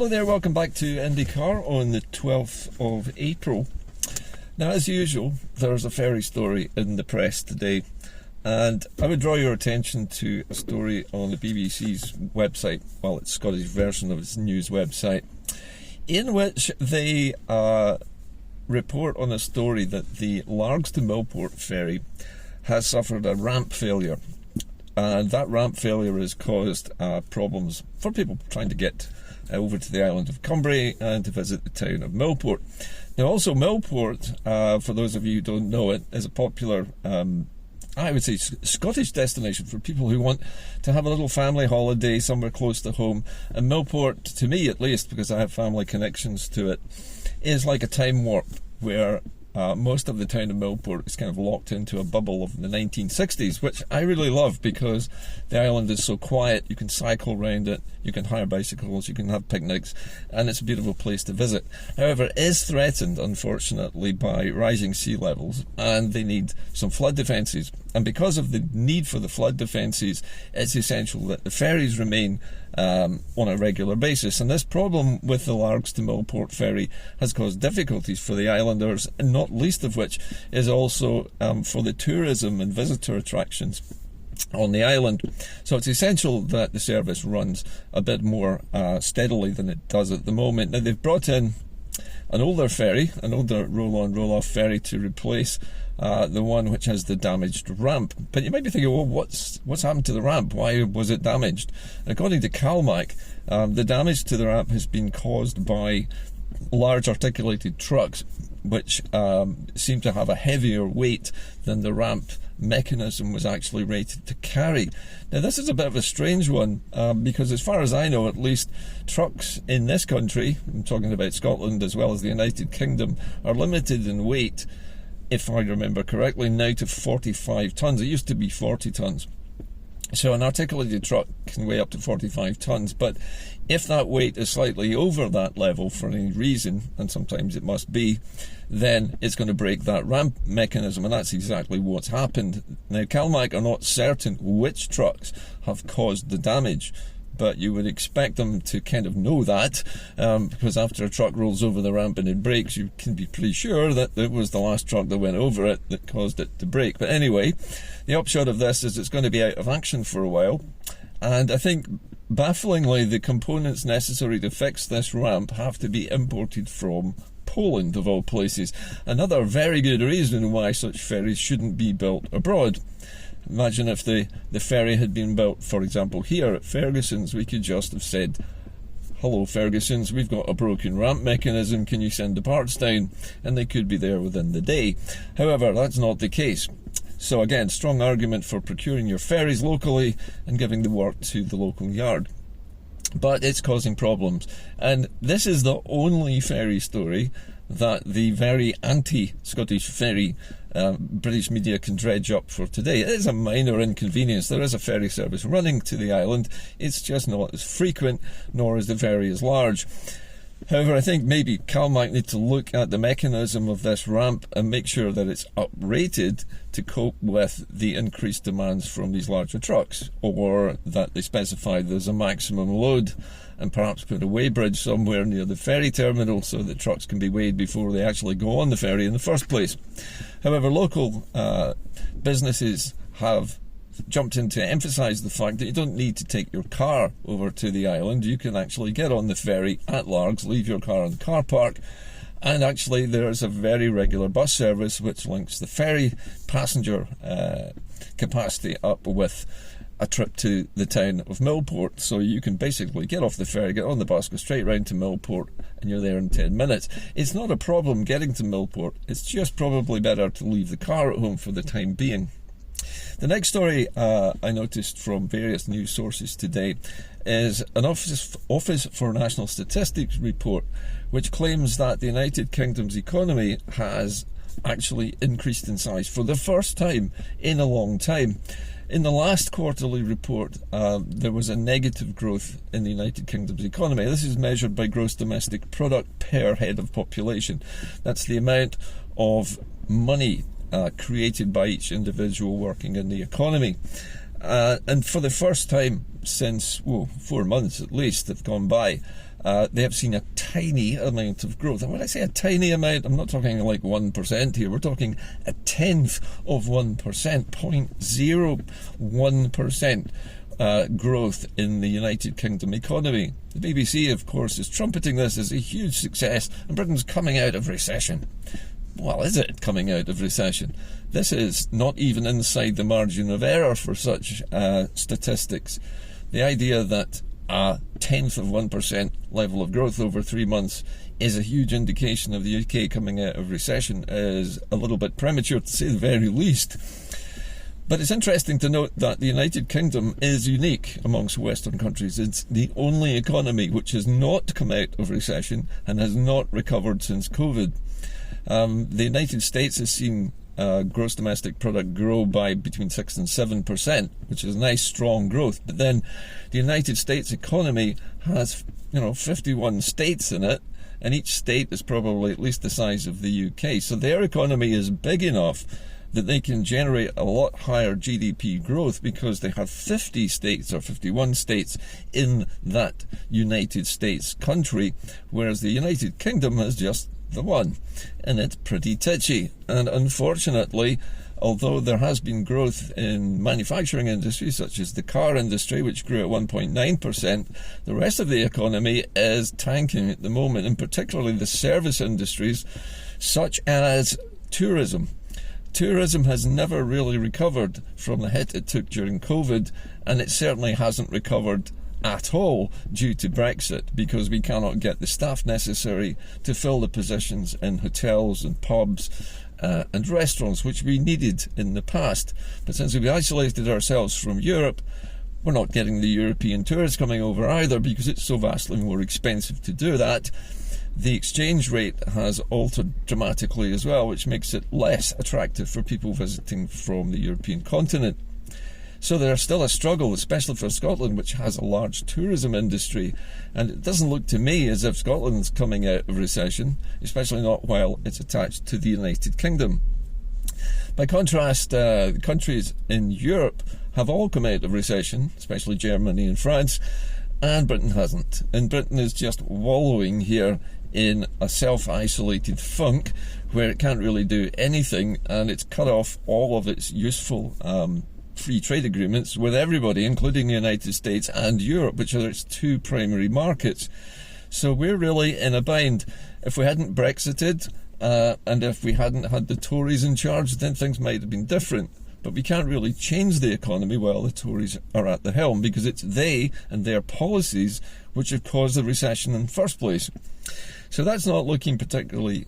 Hello there, welcome back to Inde-Car on the 12th of April. Now, as usual, there's a ferry story in the press today, and I would draw your attention to a story on the BBC's website, well, it's Scottish version of its news website, in which they report on a story that the Largs to Millport ferry has suffered a ramp failure, and that ramp failure has caused problems for people trying to get over to the island of Cumbria and to visit the town of Millport. Now, also Millport, for those of you who don't know it, is a popular, I would say, Scottish destination for people who want to have a little family holiday somewhere close to home. And Millport, to me at least, because I have family connections to it, is like a time warp where most of the town of Millport is kind of locked into a bubble of the 1960s, which I really love because the island is so quiet. You can cycle around it, you can hire bicycles, you can have picnics, and it's a beautiful place to visit. However, it is threatened, unfortunately, by rising sea levels, and they need some flood defences. And because of the need for the flood defences, it's essential that the ferries remain on a regular basis. And this problem with the Largs to Millport ferry has caused difficulties for the islanders, and not least of which is also for the tourism and visitor attractions on the island. So it's essential that the service runs a bit more steadily than it does at the moment. Now, they've brought in an older ferry, an older roll-on, roll-off ferry to replace the one which has the damaged ramp. But you might be thinking, well, what's happened to the ramp? Why was it damaged? According to CalMac, the damage to the ramp has been caused by large articulated trucks, which seem to have a heavier weight than the ramp mechanism was actually rated to carry. Now, this is a bit of a strange one because, as far as I know, at least, trucks in this country, I'm talking about Scotland as well as the United Kingdom, are limited in weight, if I remember correctly, now to 45 tonnes. It used to be 40 tonnes. So an articulated truck can weigh up to 45 tonnes, but if that weight is slightly over that level for any reason, and sometimes it must be, then it's going to break that ramp mechanism, and that's exactly what's happened. Now, CalMac are not certain which trucks have caused the damage, but you would expect them to kind of know that, because after a truck rolls over the ramp and it breaks, you can be pretty sure that it was the last truck that went over it that caused it to break. But anyway, the upshot of this is it's going to be out of action for a while, and I think, bafflingly, the components necessary to fix this ramp have to be imported from Poland, of all places. Another very good reason why such ferries shouldn't be built abroad. Imagine if the ferry had been built, for example, here at Ferguson's. We could just have said, hello Ferguson's, we've got a broken ramp mechanism, can you send the parts down? And they could be there within the day. However, that's not the case. So again, strong argument for procuring your ferries locally and giving the work to the local yard. But it's causing problems. And this is the only ferry story that the very anti-Scottish ferry British media can dredge up for today. It is a minor inconvenience. There is a ferry service running to the island. It's just not as frequent, nor is the ferry as large. However, I think maybe CalMac need to look at the mechanism of this ramp and make sure that it's uprated to cope with the increased demands from these larger trucks, or that they specify there's a maximum load and perhaps put a weighbridge somewhere near the ferry terminal so that trucks can be weighed before they actually go on the ferry in the first place. However, local businesses have jumped in to emphasise the fact that you don't need to take your car over to the island. You can actually get on the ferry at Largs, leave your car in the car park, and actually there's a very regular bus service which links the ferry passenger capacity up with a trip to the town of Millport. So you can basically get off the ferry, get on the bus, go straight round to Millport, and you're there in 10 minutes. It's not a problem getting to Millport, it's just probably better to leave the car at home for the time being. The next story I noticed from various news sources today is an Office for National Statistics report which claims that the United Kingdom's economy has actually increased in size for the first time in a long time. In the last quarterly report, there was a negative growth in the United Kingdom's economy. This is measured by gross domestic product per head of population. That's the amount of money created by each individual working in the economy. And for the first time since, 4 months at least have gone by, they have seen a tiny amount of growth. And when I say a tiny amount, I'm not talking like 1% here. We're talking a tenth of 1%, 0.01% growth in the United Kingdom economy. The BBC, of course, is trumpeting this as a huge success, and Britain's coming out of recession. Well, is it coming out of recession? This is not even inside the margin of error for such statistics. The idea that a tenth of 1% level of growth over 3 months is a huge indication of the UK coming out of recession is a little bit premature, to say the very least. But it's interesting to note that the United Kingdom is unique amongst Western countries. It's the only economy which has not come out of recession and has not recovered since COVID. The United States has seen gross domestic product grow by between 6 and 7%, which is nice, strong growth. But then the United States economy has, 51 states in it, and each state is probably at least the size of the UK. So their economy is big enough that they can generate a lot higher GDP growth because they have 50 states or 51 states in that United States country, whereas the United Kingdom has just the one, and it's pretty titchy. And unfortunately, although there has been growth in manufacturing industries such as the car industry, which grew at 1.9%, the rest of the economy is tanking at the moment, and particularly the service industries such as tourism. Tourism has never really recovered from the hit it took during COVID, and it certainly hasn't recovered at all due to Brexit, because we cannot get the staff necessary to fill the positions in hotels and pubs and restaurants, which we needed in the past. But since we've isolated ourselves from Europe, we're not getting the European tourists coming over either, because it's so vastly more expensive to do that. The exchange rate has altered dramatically as well, which makes it less attractive for people visiting from the European continent. So there's still a struggle, especially for Scotland, which has a large tourism industry. And it doesn't look to me as if Scotland's coming out of recession, especially not while it's attached to the United Kingdom. By contrast, countries in Europe have all come out of recession, especially Germany and France, and Britain hasn't. And Britain is just wallowing here in a self-isolated funk where it can't really do anything, and it's cut off all of its useful free trade agreements with everybody, including the United States and Europe, which are its two primary markets. So we're really in a bind. If we hadn't Brexited and if we hadn't had the Tories in charge, then things might have been different. But we can't really change the economy while the Tories are at the helm, because it's they and their policies which have caused the recession in the first place. So that's not looking particularly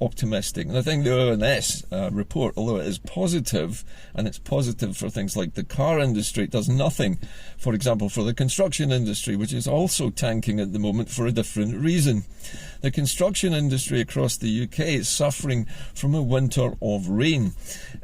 optimistic. And I think the ONS report, although it is positive, and it's positive for things like the car industry, it does nothing, for example, for the construction industry, which is also tanking at the moment for a different reason. The construction industry across the UK is suffering from a winter of rain,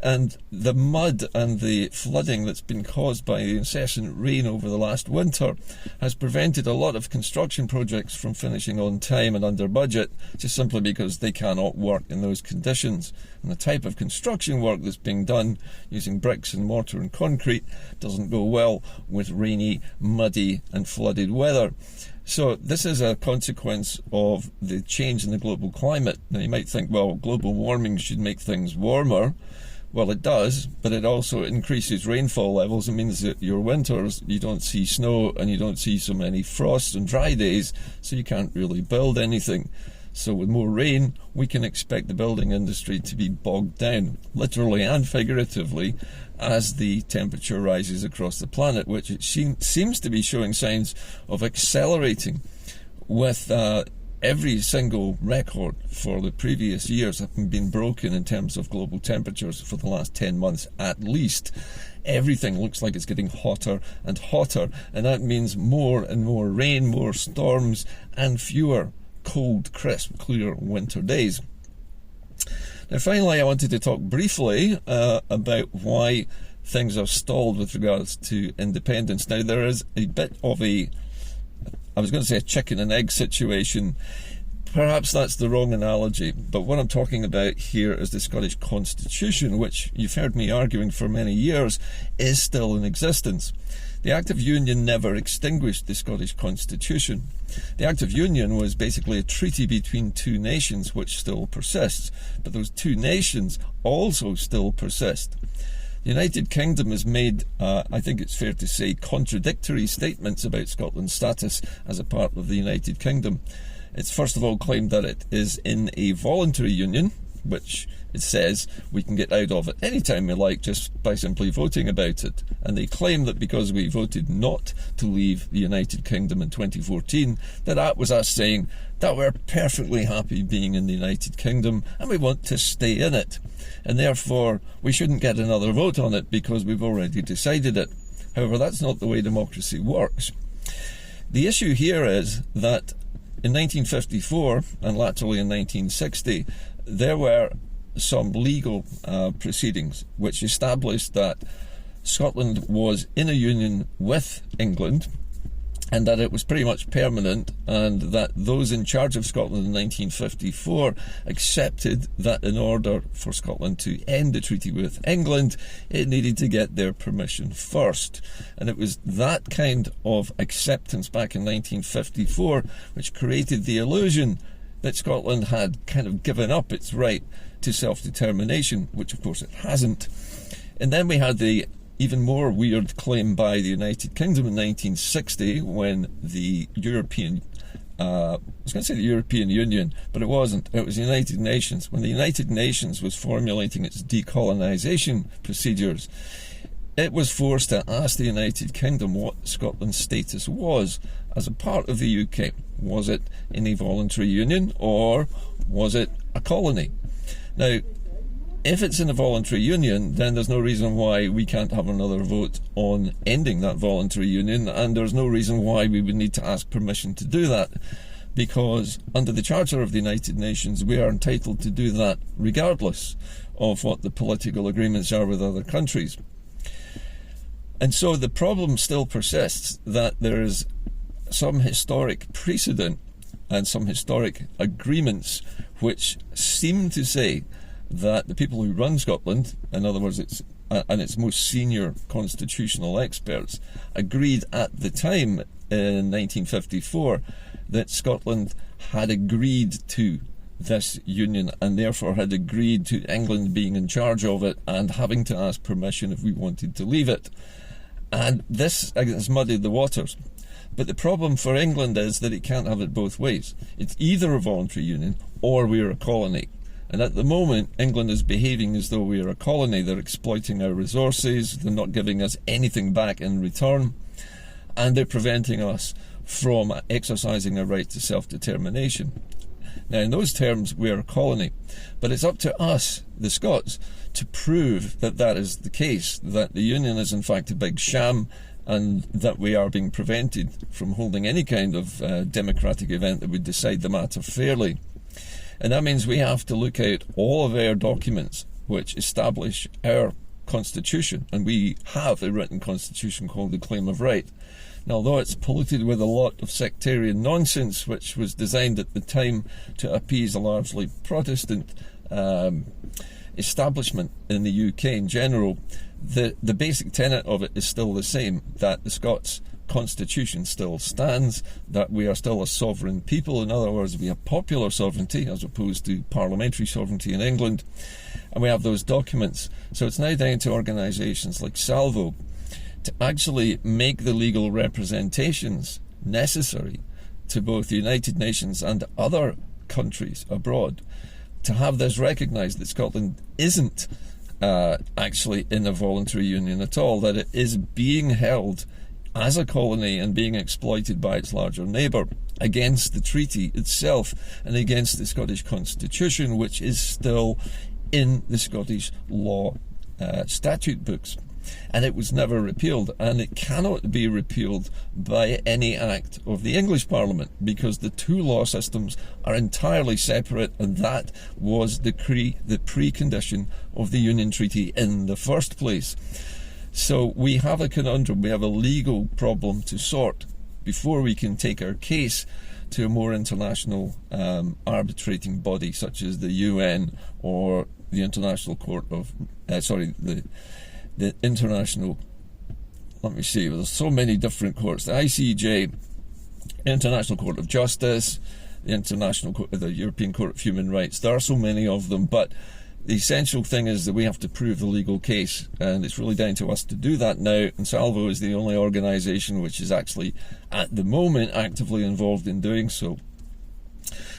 and the mud and the flooding that's been caused by the incessant rain over the last winter has prevented a lot of construction projects from finishing on time and under budget, just simply because they cannot work in those conditions. And the type of construction work that's being done using bricks and mortar and concrete doesn't go well with rainy, muddy and flooded weather. So this is a consequence of the change in the global climate. Now you might think, well, global warming should make things warmer. Well, it does, but it also increases rainfall levels. It means that your winters, you don't see snow and you don't see so many frosts and dry days, so you can't really build anything. So with more rain, we can expect the building industry to be bogged down, literally and figuratively, as the temperature rises across the planet, which it seems to be showing signs of accelerating, with every single record for the previous years having been broken in terms of global temperatures for the last 10 months at least. Everything looks like it's getting hotter and hotter, and that means more and more rain, more storms, and fewer cold, crisp, clear winter days. Now finally, I wanted to talk briefly about why things are stalled with regards to independence. Now there is a bit of a chicken and egg situation. Perhaps that's the wrong analogy, but what I'm talking about here is the Scottish Constitution, which you've heard me arguing for many years is still in existence. The Act of Union never extinguished the Scottish Constitution. The Act of Union was basically a treaty between two nations which still persists, but those two nations also still persist. The United Kingdom has made, I think it's fair to say, contradictory statements about Scotland's status as a part of the United Kingdom. It's first of all claimed that it is in a voluntary union, which it says we can get out of at any time we like just by simply voting about it. And they claim that because we voted not to leave the United Kingdom in 2014, that was us saying that we're perfectly happy being in the United Kingdom and we want to stay in it. And therefore we shouldn't get another vote on it because we've already decided it. However, that's not the way democracy works. The issue here is that in 1954 and latterly in 1960, there were some legal proceedings which established that Scotland was in a union with England and that it was pretty much permanent, and that those in charge of Scotland in 1954 accepted that in order for Scotland to end the treaty with England, it needed to get their permission first. And it was that kind of acceptance back in 1954 which created the illusion that Scotland had kind of given up its right to self-determination, which of course it hasn't. And then we had the even more weird claim by the United Kingdom in 1960 when the European, I was going to say the European Union, but it wasn't. It was the United Nations. When the United Nations was formulating its decolonisation procedures, it was forced to ask the United Kingdom what Scotland's status was as a part of the UK. Was it in a voluntary union or was it a colony? Now, if it's in a voluntary union, then there's no reason why we can't have another vote on ending that voluntary union, and there's no reason why we would need to ask permission to do that, because under the Charter of the United Nations we are entitled to do that regardless of what the political agreements are with other countries. And so the problem still persists that there is some historic precedent and some historic agreements which seem to say that the people who run Scotland, in other words its most senior constitutional experts, agreed at the time in 1954 that Scotland had agreed to this union and therefore had agreed to England being in charge of it and having to ask permission if we wanted to leave it. And this has muddied the waters. But the problem for England is that it can't have it both ways. It's either a voluntary union or we're a colony. And at the moment, England is behaving as though we are a colony. They're exploiting our resources, they're not giving us anything back in return, and they're preventing us from exercising our right to self-determination. Now, in those terms, we are a colony. But it's up to us, the Scots, to prove that that is the case, that the union is in fact a big sham, and that we are being prevented from holding any kind of democratic event that would decide the matter fairly. And that means we have to look at all of our documents which establish our constitution, and we have a written constitution called the Claim of Right. Now, although it's polluted with a lot of sectarian nonsense which was designed at the time to appease a largely Protestant establishment in the UK in general, the basic tenet of it is still the same, that the Scots Constitution still stands, that we are still a sovereign people. In other words, we have popular sovereignty as opposed to parliamentary sovereignty in England, and we have those documents. So it's now down to organisations like Salvo to actually make the legal representations necessary to both the United Nations and other countries abroad to have this recognised that Scotland isn't actually in a voluntary union at all, that it is being held as a colony and being exploited by its larger neighbour against the treaty itself and against the Scottish Constitution, which is still in the Scottish law statute books. And it was never repealed, and it cannot be repealed by any act of the English Parliament, because the two law systems are entirely separate, and that was the precondition of the Union Treaty in the first place. So we have a conundrum, we have a legal problem to sort before we can take our case to a more international arbitrating body such as the UN or the International Court of, the International let me see, there's so many different courts. The ICJ, International Court of Justice, the European Court of Human Rights. There are so many of them, but the essential thing is that we have to prove the legal case, and it's really down to us to do that now. And Salvo is the only organisation which is actually, at the moment, actively involved in doing so.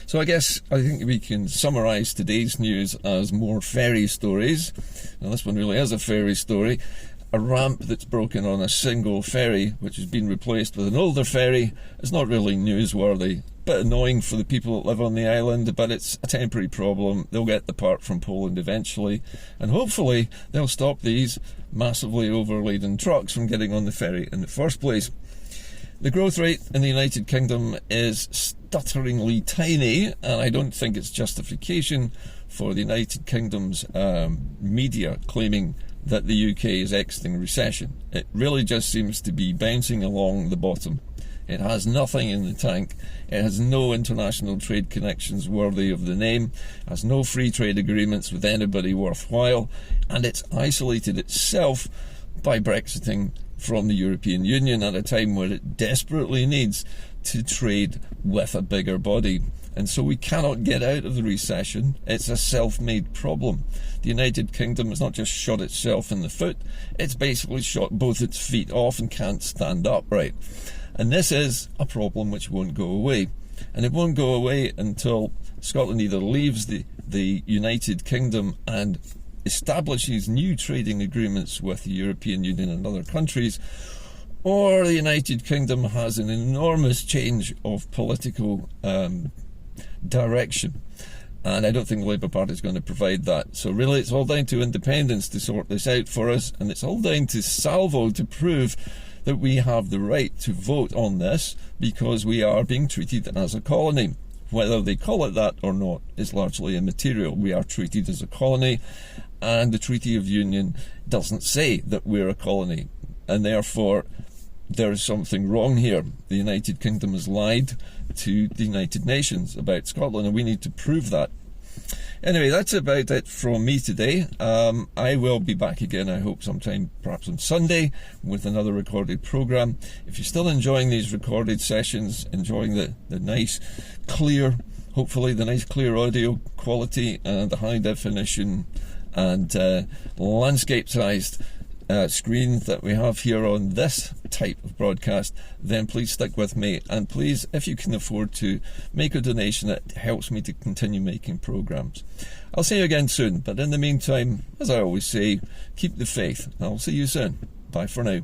So I think we can summarise today's news as more ferry stories. Now this one really is a ferry story. A ramp that's broken on a single ferry, which has been replaced with an older ferry, is not really newsworthy. Bit annoying for the people that live on the island, but it's a temporary problem. They'll get the part from Poland eventually, and hopefully they'll stop these massively overladen trucks from getting on the ferry in the first place. The growth rate in the United Kingdom is stutteringly tiny, and I don't think it's justification for the United Kingdom's media claiming that the UK is exiting recession. It really just seems to be bouncing along the bottom. It has nothing in the tank. It has no international trade connections worthy of the name, has no free trade agreements with anybody worthwhile, and it's isolated itself by Brexiting from the European Union at a time where it desperately needs to trade with a bigger body. And so we cannot get out of the recession. It's a self-made problem. The United Kingdom has not just shot itself in the foot, it's basically shot both its feet off and can't stand upright. And this is a problem which won't go away. And it won't go away until Scotland either leaves the United Kingdom and establishes new trading agreements with the European Union and other countries, or the United Kingdom has an enormous change of political direction. And I don't think the Labour Party is going to provide that. So really it's all down to independents to sort this out for us, and it's all down to Salvo to prove that we have the right to vote on this because we are being treated as a colony. Whether they call it that or not is largely immaterial. We are treated as a colony, and the Treaty of Union doesn't say that we're a colony, and therefore there is something wrong here. The United Kingdom has lied to the United Nations about Scotland, and we need to prove that. Anyway, that's about it from me today. I will be back again, I hope, sometime perhaps on Sunday with another recorded programme. If you're still enjoying these recorded sessions, enjoying the nice, clear, hopefully the nice clear audio quality and the high definition and landscape-sized screen that we have here on this type of broadcast, then please stick with me, and please, if you can afford to, make a donation. It helps me to continue making programs. I'll see you again soon, but in the meantime, as I always say, keep the faith. I'll see you soon. Bye for now.